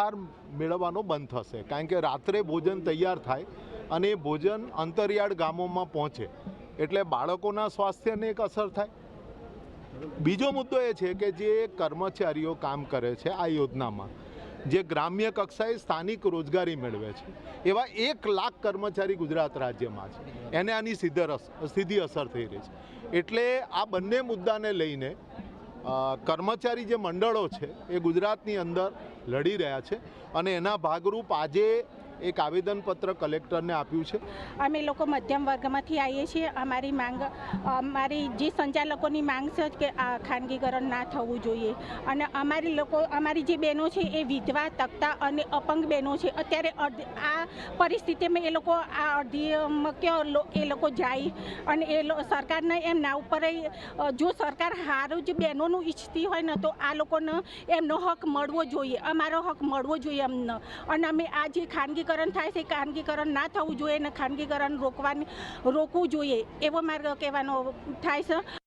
મેળવવાનો બંધ થશે, કારણ કે રાત્રે ભોજન તૈયાર થાય અને એ ભોજન અંતરિયાળ ગામોમાં પહોંચે એટલે બાળકોના સ્વાસ્થ્યને એક અસર થાય. બીજો મુદ્દો એ છે કે જે કર્મચારીઓ કામ કરે છે આ યોજનામાં, જે ગ્રામ્ય કક્ષાએ સ્થાનિક રોજગારી મેળવે છે, એવા 1 લાખ કર્મચારી ગુજરાત રાજ્યમાં છે, એને આની સીધી અસર થઈ રહી છે. એટલે આ બંને મુદ્દાને લઈને કર્મચારી જે મંડળો છે એ ગુજરાતની અંદર લડી રહ્યા છે અને એના ભાગરૂપ આજે એક આવેદનપત્ર કલેક્ટરને આપ્યું છે. અમે લોકો મધ્યમ વર્ગમાંથી આવીએ છીએ. અમારી જે સંચાલકોની માંગ છે કે આ ખાનગીકરણ ના થવું જોઈએ અને અમારી જે બહેનો છે એ વિધવા, તકતા અને અપંગ બહેનો છે. અત્યારે આ પરિસ્થિતિમાં એ લોકો આ અડધી એ લોકો જાય અને સરકારને એમના ઉપર જો સરકાર સારું જ બહેનોનું ઈચ્છતી હોય ને તો આ લોકોને એમનો હક મળવો જોઈએ, અમારો હક મળવો જોઈએ અમને. અને અમે આ જે ખાનગીકરણ થાય છે ખાનગીકરણ ના થવું જોઈએ અને ખાનગીકરણ રોકવું જોઈએ એવો માર્ગ કહેવાનો થાય છે.